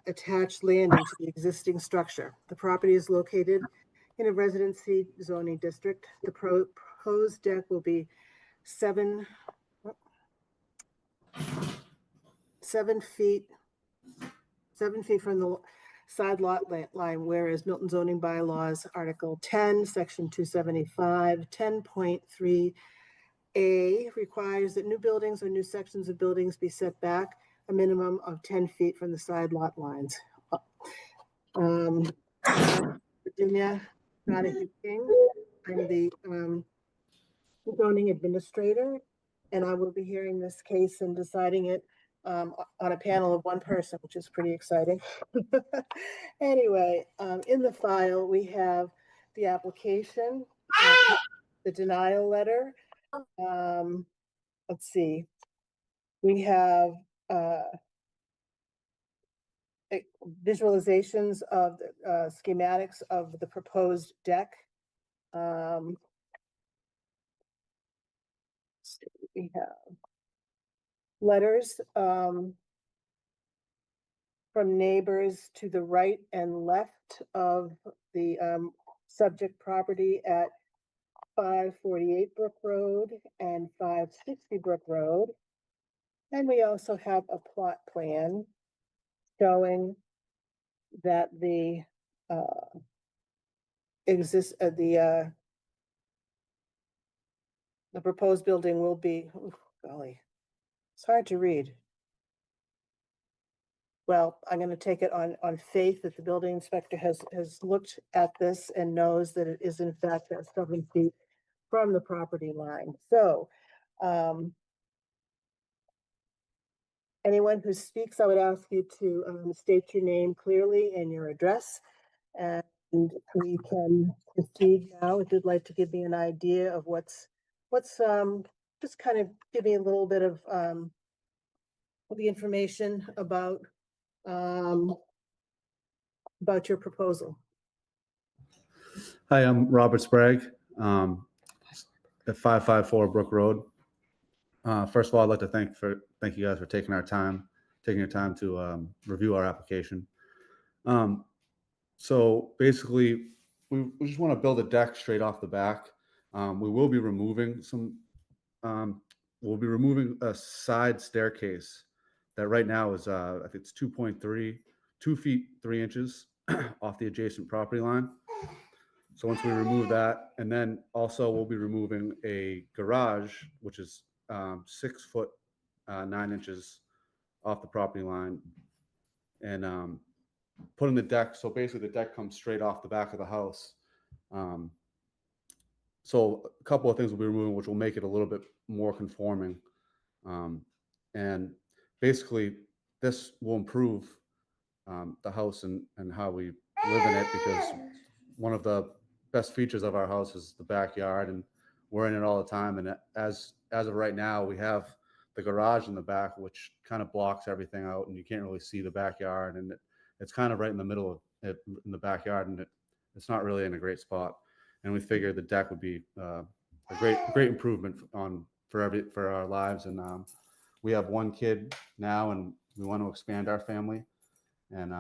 attached landing to the existing structure. The property is located in a residency zoning district. The proposed deck will be 7 feet from the side lot line, whereas Milton zoning bylaws, Article 10, Section 275, 10.3A requires that new buildings or new sections of buildings be set back a minimum of 10 feet from the side lot lines. Virginia Donahue King, I'm the zoning administrator, and I will be hearing this case and deciding it on a panel of one person, which is pretty exciting. Anyway, in the file, we have the application, the denial letter. Let's see. We have visualizations of the schematics of the proposed deck. We have letters from neighbors to the right and left of the subject property at 548 Brook Road and 560 Brook Road. And we also have a plot plan showing that the proposed building will be, oh, golly, it's hard to read. Well, I'm going to take it on faith that the building inspector has looked at this and knows that it is in fact at 7 feet from the property line. So anyone who speaks, I would ask you to state your name clearly and your address, and we can proceed now. If you'd like to give me an idea of what's just kind of give me a little bit of the information about your proposal. Hi, I'm Robert Sprague at 554 Brook Road. First of all, I'd like to thank you guys for taking your time to review our application. So basically, we just want to build a deck straight off the back. We will be removing a side staircase that right now is I think it's 2 feet 3 inches off the adjacent property line. So once we remove that, and then also we'll be removing a garage, which is 6 foot 9 inches off the property line, and putting the deck. So basically, the deck comes straight off the back of the house. So a couple of things will be removing, which will make it a little bit more conforming, and basically, this will improve the house and how we live in it, because one of the best features of our house is the backyard, and we're in it all the time. And as of right now, we have the garage in the back, which kind of blocks everything out, and you can't really see the backyard. And it's kind of right in the middle of it, in the backyard, and it's not really in a great spot. And we figured the deck would be a great improvement for our lives. And we have one kid now, and we want to expand our family. And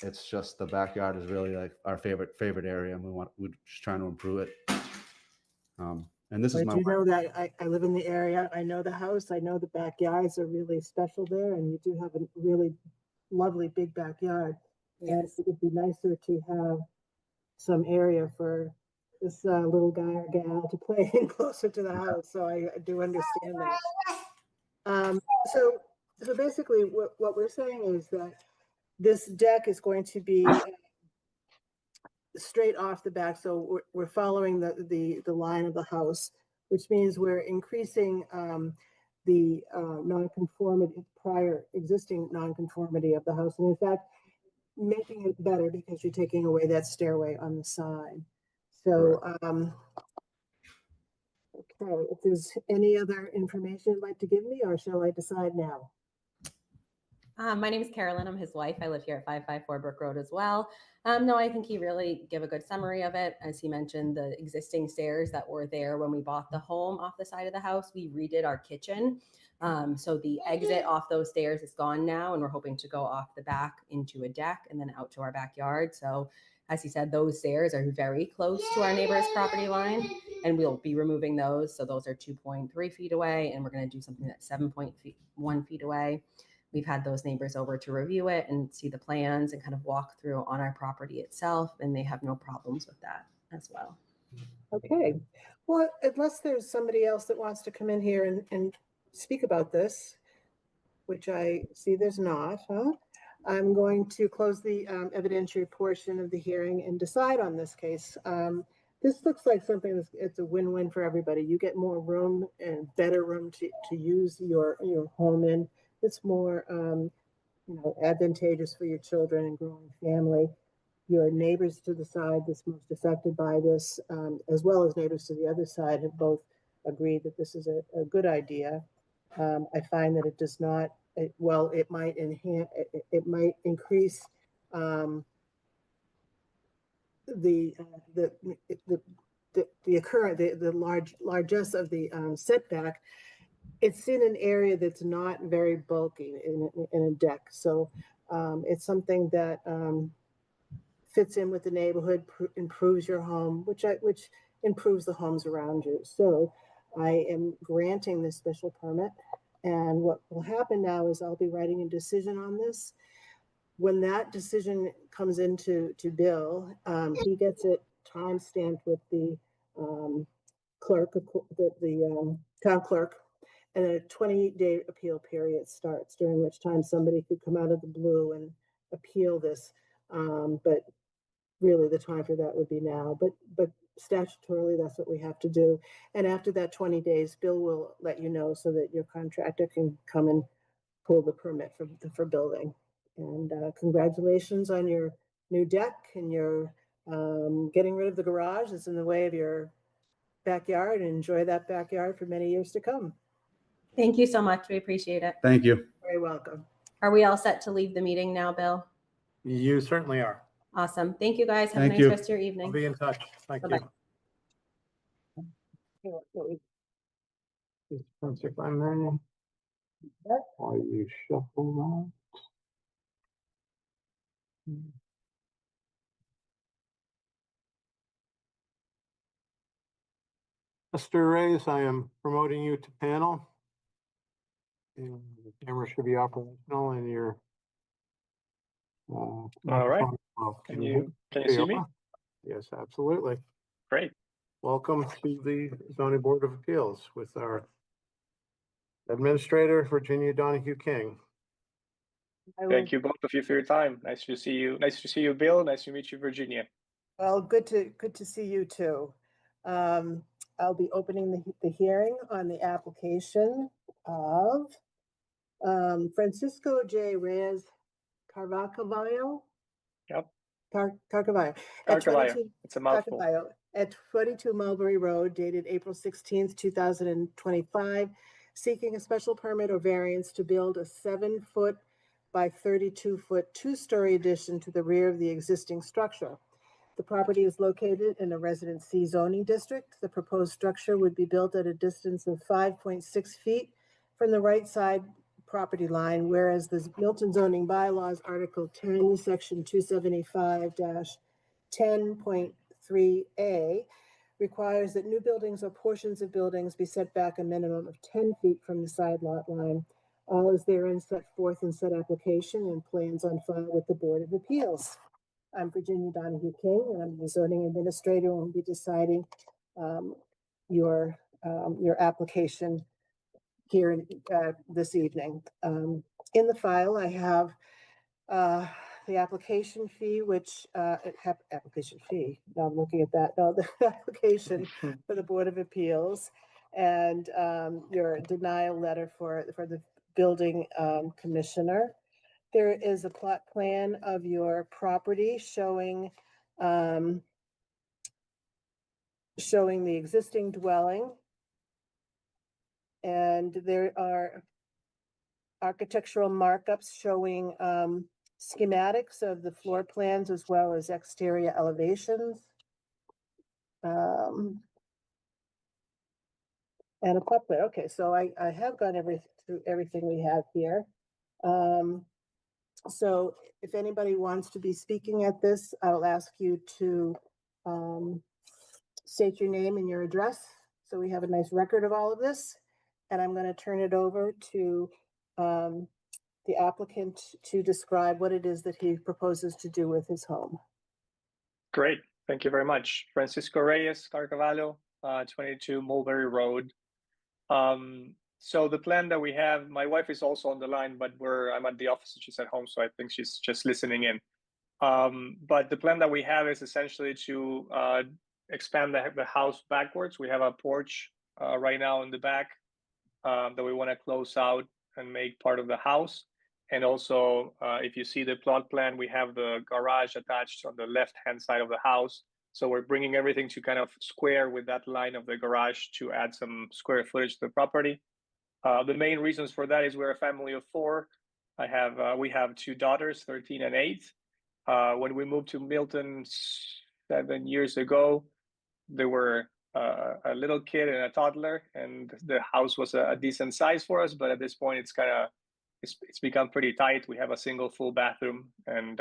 it's just the backyard is really like our favorite area, and we're just trying to improve it. And this is my. You know that I live in the area. I know the house. I know the backyards are really special there, and you do have a really lovely big backyard. And it would be nicer to have some area for this little guy or gal to play in closer to the house. So I do understand that. So basically, what we're saying is that this deck is going to be straight off the back. So we're following the line of the house, which means we're increasing the nonconformity, prior existing nonconformity of the house. And in fact, making it better because you're taking away that stairway on the side. So, okay, if there's any other information you'd like to give me, or shall I decide now? My name is Carolyn. I'm his wife. I live here at 554 Brook Road as well. No, I think he really gave a good summary of it. As he mentioned, the existing stairs that were there when we bought the home off the side of the house, we redid our kitchen. So the exit off those stairs is gone now, and we're hoping to go off the back into a deck and then out to our backyard. So as he said, those stairs are very close to our neighbor's property line, and we'll be removing those. So those are 2.3 feet away, and we're going to do something that's 7.1 feet away. We've had those neighbors over to review it and see the plans and kind of walk through on our property itself, and they have no problems with that as well. Okay, well, unless there's somebody else that wants to come in here and speak about this, which I see there's not, huh? I'm going to close the evidentiary portion of the hearing and decide on this case. This looks like something that's, it's a win-win for everybody. You get more room and better room to use your home in. It's more advantageous for your children and growing family. Your neighbors to the side that's most affected by this, as well as neighbors to the other side, have both agreed that this is a good idea. I find that it does not, it might enhance, it might increase the largesse of the setback. It's in an area that's not very bulky in a deck, so it's something that fits in with the neighborhood, improves your home, which improves the homes around you. So I am granting this special permit, and what will happen now is I'll be writing a decision on this. When that decision comes into Bill, he gets it time stamped with the clerk, the town clerk, and a 20-day appeal period starts, during which time somebody could come out of the blue and appeal this. But really the time for that would be now, but statutorily that's what we have to do. And after that 20 days, Bill will let you know so that your contractor can come and pull the permit for building. And congratulations on your new deck and your getting rid of the garage that's in the way of your backyard, and enjoy that backyard for many years to come. Thank you so much. We appreciate it. Thank you. Very welcome. Are we all set to leave the meeting now, Bill? You certainly are. Awesome. Thank you, guys. Have Thank a nice you. rest of your I'll evening. be in touch. Thank Bye-bye. you. Just one sec, I'm there. While you shuffle that. Mr. Reyes, I am promoting you to panel. And the camera should be operational and your. All right. Can you see me? Yes, absolutely. Great. Welcome to the zoning board of appeals with our administrator, Virginia Donahue King. Thank you both of you for your time. Nice to see you. Nice to see you, Bill. Nice to meet you, Virginia. Well, good to see you too. I'll be opening the hearing on the application of Francisco J. Reyes Carvalho. Yep. Carcavallo. Carcavallo. It's a mouthful. Carcavallo at 22 Mulberry Road, dated April 16th, 2025, seeking a special permit or variance to build a 7-foot by 32-foot two-story addition to the rear of the existing structure. The property is located in a Residence C zoning district. The proposed structure would be built at a distance of 5.6 feet from the right side property line, whereas the Milton zoning bylaws, Article 10, Section 275-10.3A, requires that new buildings or portions of buildings be set back a minimum of 10 feet from the side lot line. All is therein set forth in said application and plans on file with the Board of Appeals. I'm Virginia Donahue King, and I'm the zoning administrator, and will be deciding your application here this evening. In the file, I have the application fee, which application fee. Now I'm looking at that. No, the application for the Board of Appeals, and your denial letter for the building commissioner. There is a plot plan of your property showing the existing dwelling. And there are architectural markups showing schematics of the floor plans as well as exterior elevations. And a plot plan. Okay, so I have gone through everything we have here. So if anybody wants to be speaking at this, I'll ask you to state your name and your address, so we have a nice record of all of this. And I'm going to turn it over to the applicant to describe what it is that he proposes to do with his home. Great. Thank you very much. Francisco Reyes, Carcavallo, 22 Mulberry Road. So the plan that we have, my wife is also on the line, but I'm at the office and she's at home, so I think she's just listening in. But the plan that we have is essentially to expand the house backwards. We have a porch right now in the back that we want to close out and make part of the house. And also, if you see the plot plan, we have the garage attached on the left-hand side of the house. So we're bringing everything to kind of square with that line of the garage to add some square footage to the property. The main reasons for that is we're a family of 4. We have 2 daughters, 13 and 8. When we moved to Milton 7 years ago, there were a little kid and a toddler, and the house was a decent size for us. But at this point, it's become pretty tight. We have a single full bathroom and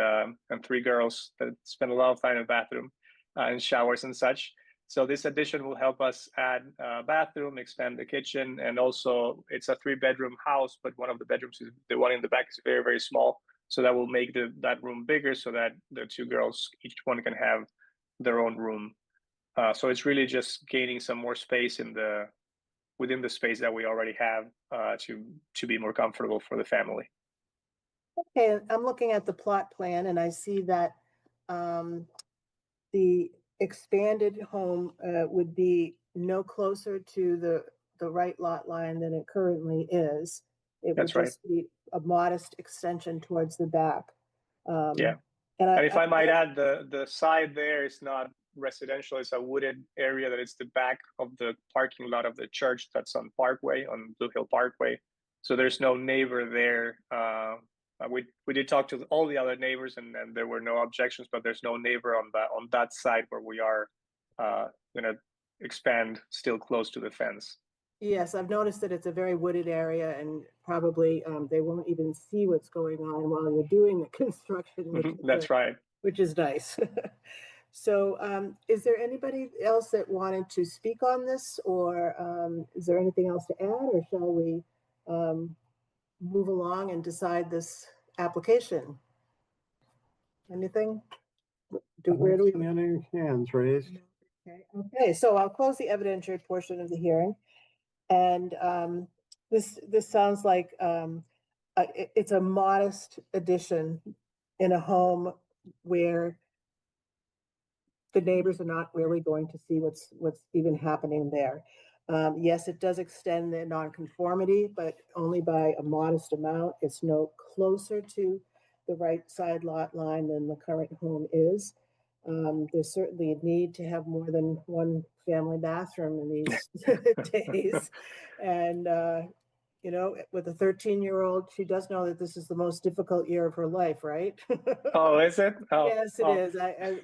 3 girls that spend a lot of time in the bathroom and showers and such. So this addition will help us add a bathroom, expand the kitchen, and also it's a 3-bedroom house, but one of the bedrooms, the one in the back, is very, very small. So that will make that room bigger so that the 2 girls, each one can have their own room. So it's really just gaining some more space within the space that we already have to be more comfortable for the family. Okay, I'm looking at the plot plan and I see that the expanded home would be no closer to the right lot line than it currently is. It would That's right. just be a modest extension towards the back. Yeah. And if I might add, the side there is not residential. It's a wooded area that is the back of the parking lot of the church that's on Parkway, on Blue Hill Parkway. So there's no neighbor there. We did talk to all the other neighbors and there were no objections, but there's no neighbor on that side where we are going to expand still close to the fence. Yes, I've noticed that it's a very wooded area and probably they won't even see what's going on while you're doing the construction. That's right. Which is nice. So is there anybody else that wanted to speak on this, or is there anything else to add, or shall we move along and decide this application? Anything? Where do we? Any hands raised? Okay, so I'll close the evidentiary portion of the hearing. And this sounds like it's a modest addition in a home where the neighbors are not really going to see what's even happening there. Yes, it does extend the nonconformity, but only by a modest amount. It's no closer to the right side lot line than the current home is. There's certainly a need to have more than one family bathroom in these days. And, you know, with a 13-year-old, she does know that this is the most difficult year of her life, right? Oh, is it? Oh, yes, it is.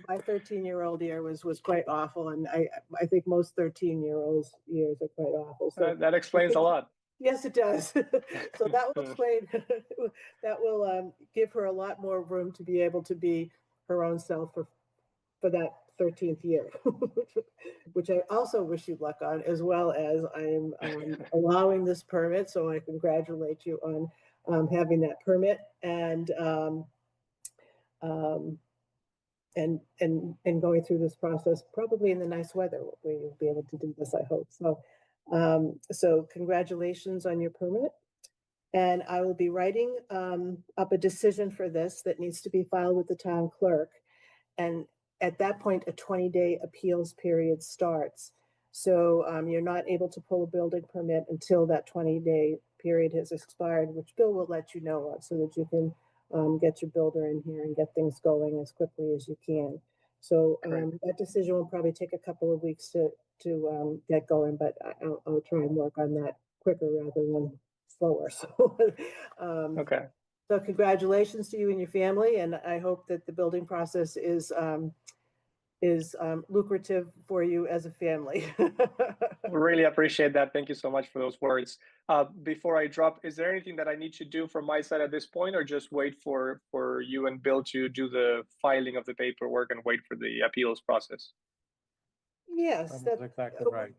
My 13-year-old year was quite awful. And I think most 13-year-olds' years are quite awful. So that explains a lot. Yes, it does. So that will explain, that will give her a lot more room to be able to be her own self for that 13th year, which I also wish you luck on, as well as I'm allowing this permit. So I congratulate you on having that permit and going through this process, probably in the nice weather where you'll be able to do this, I hope. So, so congratulations on your permit. And I will be writing up a decision for this that needs to be filed with the town clerk. And at that point, a 20-day appeals period starts. So you're not able to pull a building permit until that 20-day period has expired, which Bill will let you know of, so that you can get your builder in here and get things going as quickly as you can. So that decision will probably take a couple of weeks to get going, but I'll try and work on that quicker rather than slower. So Okay. So congratulations to you and your family, and I hope that the building process is is lucrative for you as a family. Really appreciate that. Thank you so much for those words. Before I drop, is there anything that I need to do from my side at this point, or just wait for you and Bill to do the filing of the paperwork and wait for the appeals process? Yes, That's exactly right.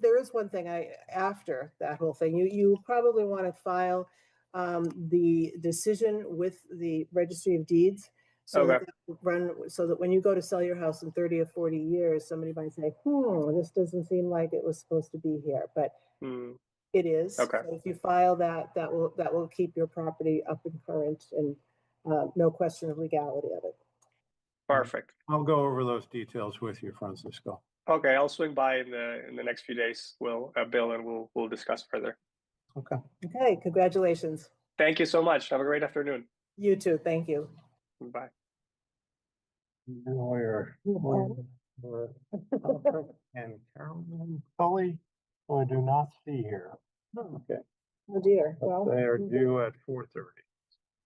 There is one thing after that whole thing, you probably want to file the decision with the Registry of Deeds. So Okay. so that when you go to sell your house in 30 or 40 years, somebody might say, this doesn't seem like it was supposed to be here, but Mm, it is. okay. So if you file that, that will keep your property up and current, and no question of legality of it. Perfect. I'll go over those details with you, Francisco. Okay, I'll swing by in the next few days. Bill, and we'll discuss further. Okay. Okay, congratulations. Thank you so much. Have a great afternoon. You too. Thank you. Bye. Lawyer Alfred and Carolyn Tully, who I do not see here. Okay, Oh dear. Well, they are due at 4:30.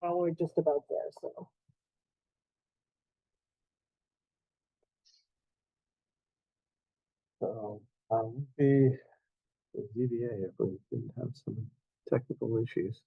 well, we're just about there, so. So, would be the ZBA if we didn't have some technical issues.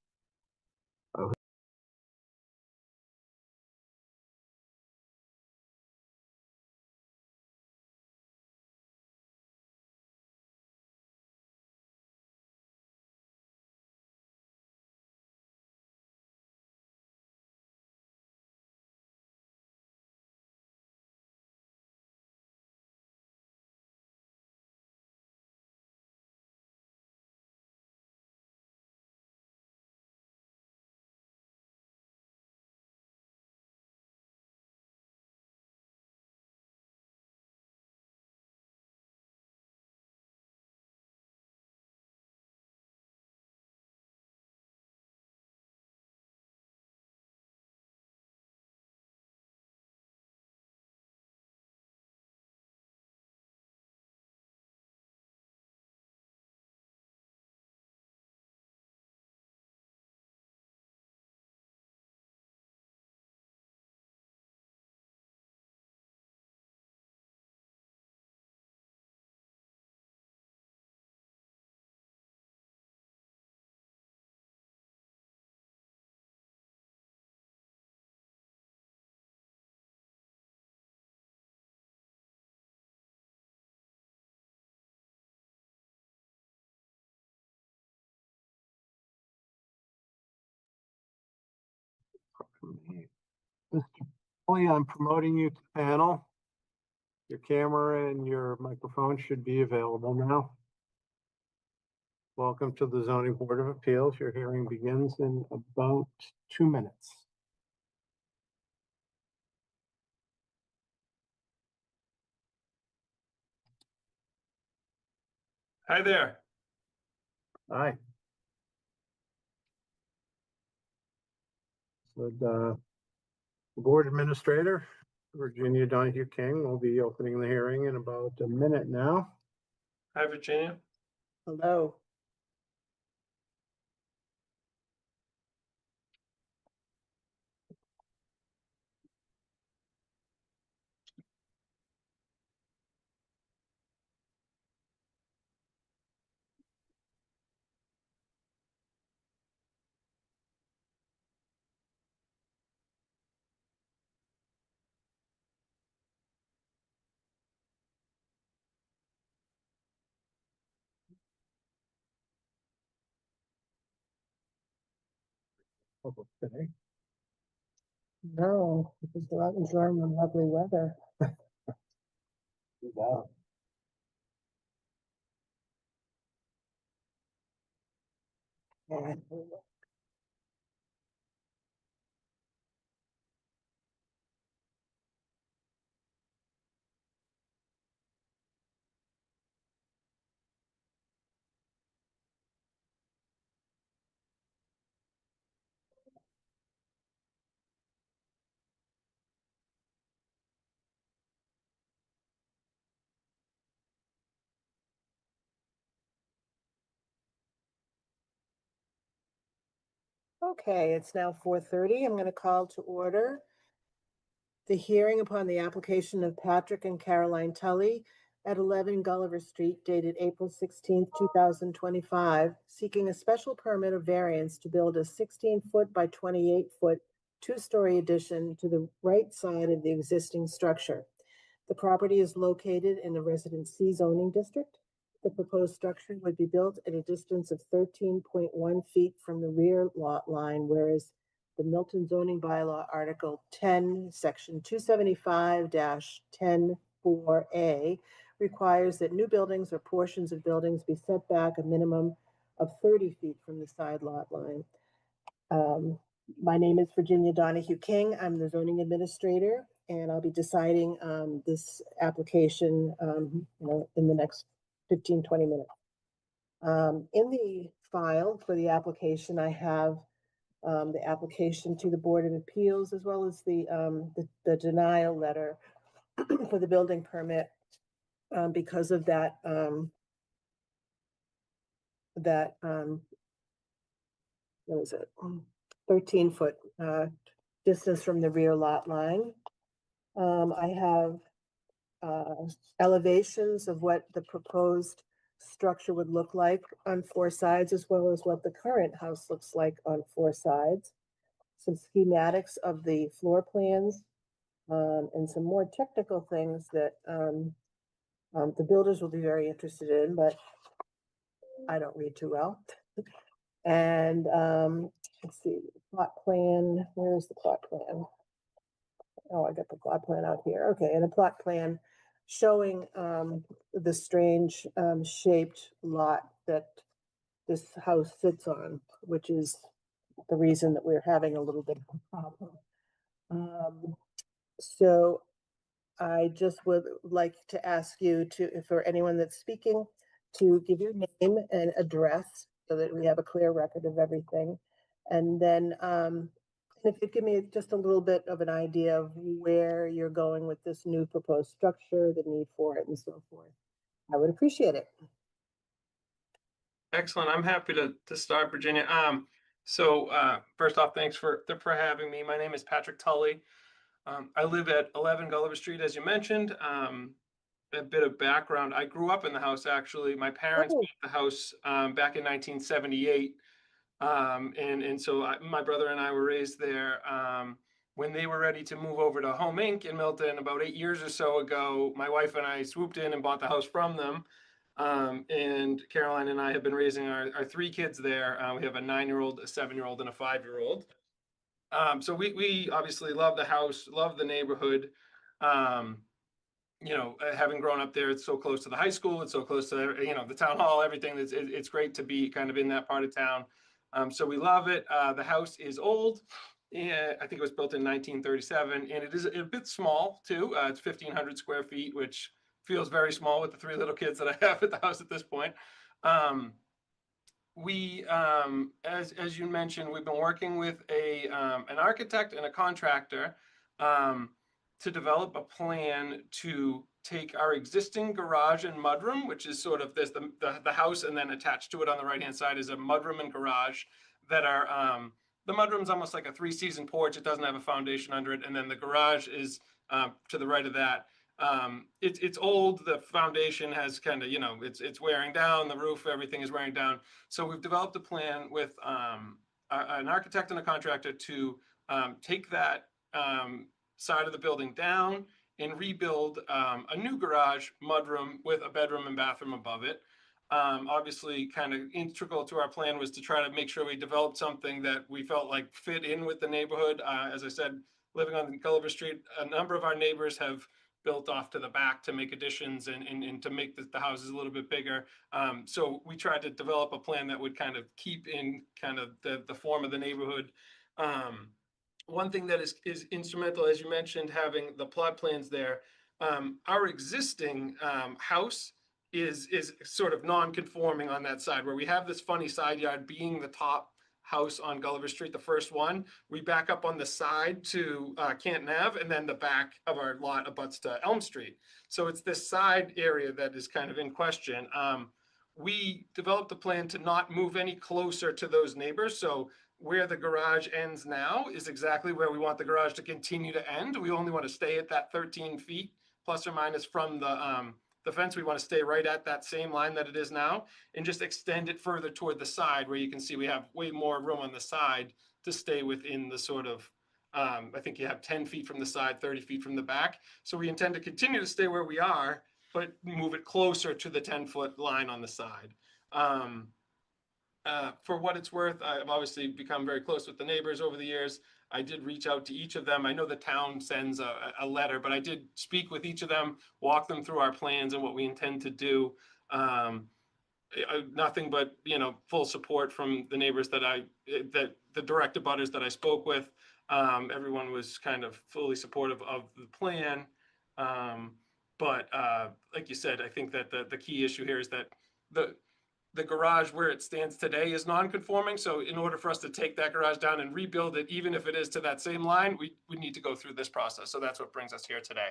Mr. Tully, I'm promoting you to panel. Your camera and your microphone should be available now. Welcome to the Zoning Board of Appeals. Your hearing begins in about 2 minutes. Hi there. Aye. So the Board Administrator, Virginia Donahue King, will be opening the hearing in about a minute now. Hi, Virginia. Hello. Public today. No, because they're out enjoying the lovely weather. Yeah. Yeah. Okay, it's now 4:30. I'm going to call to order The hearing upon the application of Patrick and Caroline Tully at 11 Gulliver Street dated April 16th, 2025, seeking a special permit of variance to build a 16-foot by 28-foot two-story addition to the right side of the existing structure. The property is located in the Residence C zoning district. The proposed structure would be built at a distance of 13.1 feet from the rear lot line, whereas the Milton zoning bylaw Article 10, Section 275-10-4A requires that new buildings or portions of buildings be set back a minimum of 30 feet from the side lot line. My name is Virginia Donahue King. I'm the zoning administrator, and I'll be deciding this application in the next 15-20 minutes. In the file for the application, I have the application to the Board of Appeals, as well as the denial letter for the building permit because of that what is it, 13-foot distance from the rear lot line. I have elevations of what the proposed structure would look like on 4 sides, as well as what the current house looks like on 4 sides. Some schematics of the floor plans, and some more technical things that the builders will be very interested in, but I don't read too well. And let's see, plot plan, where's the plot plan? Oh, I got the plot plan out here. Okay, and a plot plan showing the strange shaped lot that this house sits on, which is the reason that we're having a little bit of a problem. So I just would like to ask you to, for anyone that's speaking, to give your name and address so that we have a clear record of everything. And then if you give me just a little bit of an idea of where you're going with this new proposed structure, the need for it, and so forth, I would appreciate it. Excellent. I'm happy to start, Virginia. First off, thanks for having me. My name is Patrick Tully. I live at 11 Gulliver Street, as you mentioned. A bit of background. I grew up in the house, actually. My parents bought the house back in 1978. My brother and I were raised there. When they were ready to move over to Home Inc. in Milton about 8 years or so ago, my wife and I swooped in and bought the house from them. And Caroline and I have been raising our 3 kids there. We have a 9-year-old, a 7-year-old, and a 5-year-old. So we obviously love the house, love the neighborhood. Having grown up there, it's so close to the high school, it's so close to, the town hall, everything. It's great to be kind of in that part of town. So we love it. The house is old. I think it was built in 1937, and it is a bit small too. It's 1,500 square feet, which feels very small with the 3 little kids that I have at the house at this point. As you mentioned, we've been working with an architect and a contractor to develop a plan to take our existing garage and mudroom, which is sort of the house, and then attached to it on the right-hand side is a mudroom and garage that are, the mudroom's almost like a 3-season porch. It doesn't have a foundation under it. And then the garage is to the right of that. It's old. The foundation has kind of, it's wearing down. The roof, everything is wearing down. So we've developed a plan with an architect and a contractor to take that side of the building down and rebuild a new garage mudroom with a bedroom and bathroom above it. Obviously, kind of integral to our plan was to try to make sure we developed something that we felt like fit in with the neighborhood. As I said, living on Gulliver Street, a number of our neighbors have built off to the back to make additions and to make the houses a little bit bigger. So we tried to develop a plan that would kind of keep in kind of the form of the neighborhood. One thing that is instrumental, as you mentioned, having the plot plans there. Our existing house is sort of non-conforming on that side, where we have this funny side yard being the top house on Gulliver Street, the first one. We back up on the side to Canton Ave, and then the back of our lot abuts to Elm Street. So it's this side area that is kind of in question. We developed a plan to not move any closer to those neighbors. So where the garage ends now is exactly where we want the garage to continue to end. We only want to stay at that 13 feet plus or minus from the fence. We want to stay right at that same line that it is now and just extend it further toward the side where you can see we have way more room on the side to stay within the sort of, I think you have 10 feet from the side, 30 feet from the back. So we intend to continue to stay where we are, but move it closer to the 10-foot line on the side. For what it's worth, I've obviously become very close with the neighbors over the years. I did reach out to each of them. I know the town sends a letter, but I did speak with each of them, walk them through our plans and what we intend to do. Nothing but, full support from the neighbors that the direct abutters that I spoke with. Everyone was kind of fully supportive of the plan. But like you said, I think that the key issue here is that the garage where it stands today is non-conforming. So in order for us to take that garage down and rebuild it, even if it is to that same line, we need to go through this process. So that's what brings us here today.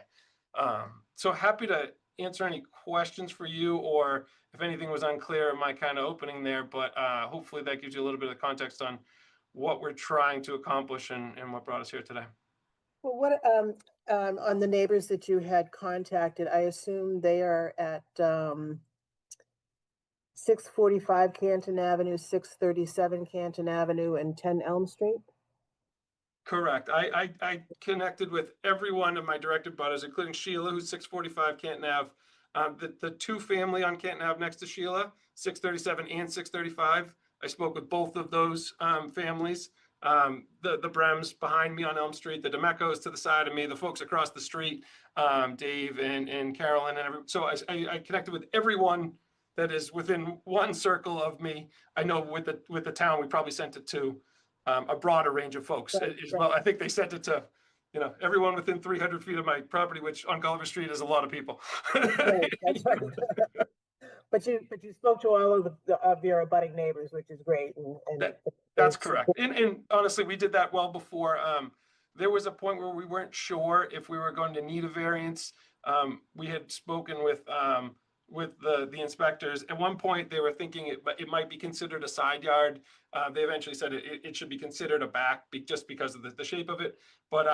So happy to answer any questions for you, or if anything was unclear in my kind of opening there, but hopefully that gives you a little bit of context on what we're trying to accomplish and what brought us here today. Well, what, on the neighbors that you had contacted, I assume they are at, 645 Canton Avenue, 637 Canton Avenue, and 10 Elm Street? Correct. I connected with every one of my direct abutters, including Sheila, who's 645 Canton Ave. The two family on Canton Ave next to Sheila, 637 and 635. I spoke with both of those families. The Brems behind me on Elm Street, the DeMecos to the side of me, the folks across the street, Dave and Carolyn and so I connected with everyone that is within one circle of me. I know with the town, we probably sent it to a broader range of folks as well. I think they sent it to, everyone within 300 feet of my property, which on Gulliver Street is a lot of people. Right, that's right. But you spoke to all of your abutting neighbors, which is great. That's correct. And honestly, we did that well before. There was a point where we weren't sure if we were going to need a variance. We had spoken with the inspectors. At one point, they were thinking it might be considered a side yard. They eventually said it should be considered a back just because of the shape of it. But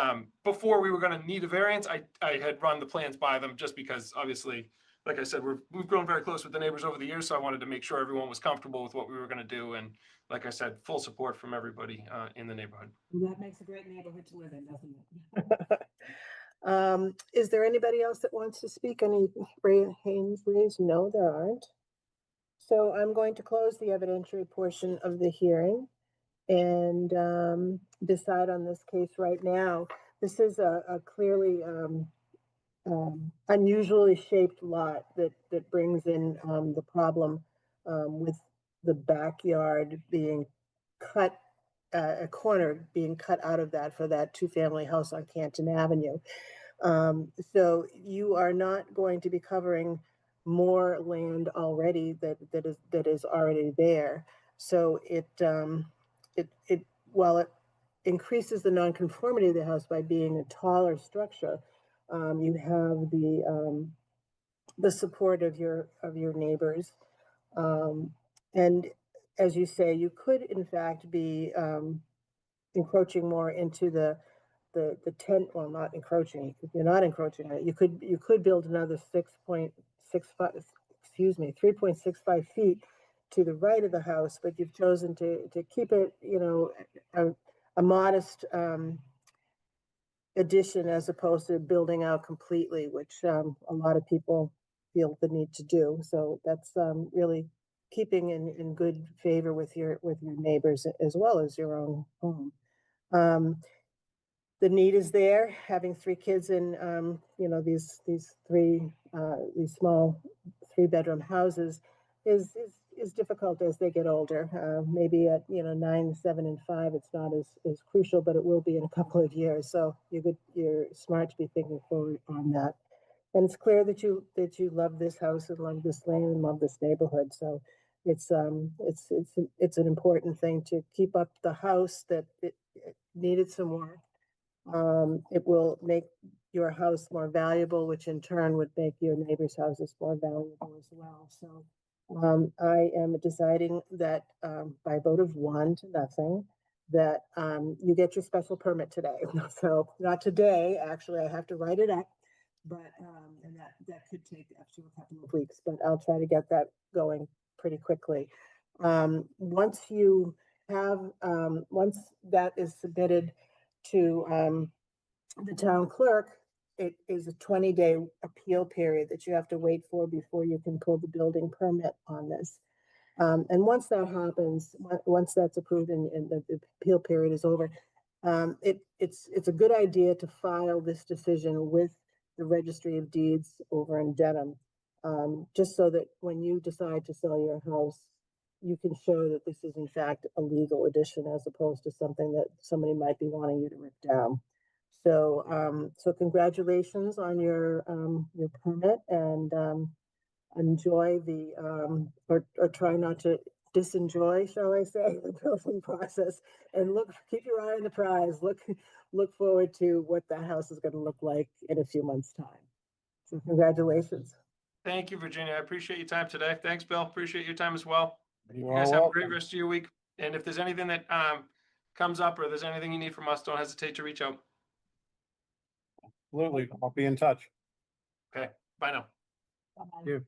before we were going to need a variance, I had run the plans by them just because, obviously, like I said, we've grown very close with the neighbors over the years. So I wanted to make sure everyone was comfortable with what we were going to do. And like I said, full support from everybody in the neighborhood. That makes a great neighborhood to live in, doesn't it? Is there anybody else that wants to speak? Any hands raised? No, there aren't. So I'm going to close the evidentiary portion of the hearing and decide on this case right now. This is a clearly unusually shaped lot that brings in the problem with the backyard being cut, a corner being cut out of that for that two-family house on Canton Avenue. So you are not going to be covering more land already that is already there. So it while it increases the nonconformity of the house by being a taller structure, you have the support of your neighbors, and as you say, you could in fact be encroaching more into the tent. Well, not encroaching. You're not encroaching on it. You could build another 3.65 feet to the right of the house, but you've chosen to keep it, a modest addition as opposed to building out completely, which a lot of people feel the need to do. So that's really keeping in good favor with your neighbors as well as your own home. The need is there. Having 3 kids in these small 3-bedroom houses is difficult as they get older. Maybe at 9, 7, and 5, it's not as crucial, but it will be in a couple of years. So you're smart to be thinking forward on that. And it's clear that you love this house and love this land and love this neighborhood. So it's an important thing to keep up the house that it needed some work. It will make your house more valuable, which in turn would make your neighbors' houses more valuable as well. So I am deciding that by a vote of 1-0, that you get your special permit today. So not today, actually, I have to write it up, but and that could take up to a couple of weeks, but I'll try to get that going pretty quickly. Once you have, once that is submitted to the town clerk, it is a 20-day appeal period that you have to wait for before you can pull the building permit on this. And once that happens, once that's approved and the appeal period is over, it's a good idea to file this decision with the Registry of Deeds over in Dedham, just so that when you decide to sell your house, you can show that this is in fact a legal addition as opposed to something that somebody might be wanting you to rip down. So, so congratulations on your permit, and enjoy the or try not to disenjoy, shall I say, the building process, and keep your eye on the prize. Look forward to what that house is going to look like in a few months' time. So congratulations. Thank you, Virginia. I appreciate your time today. Thanks, Bill. Appreciate your time as well. You You are guys have a great welcome. rest of your week. And if there's anything that comes up or there's anything you need from us, don't hesitate to reach out. Absolutely. I'll be in touch. Okay, bye now. You.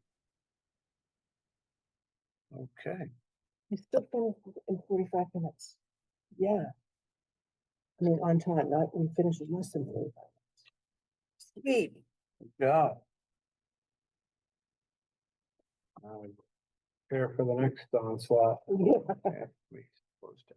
Okay. You still finished in 45 minutes. Yeah. I mean, on time, not, we finished in less than 45 minutes. Sweet. Yeah. Now we prepare for the next onslaught. Yeah. Yeah, we closed it.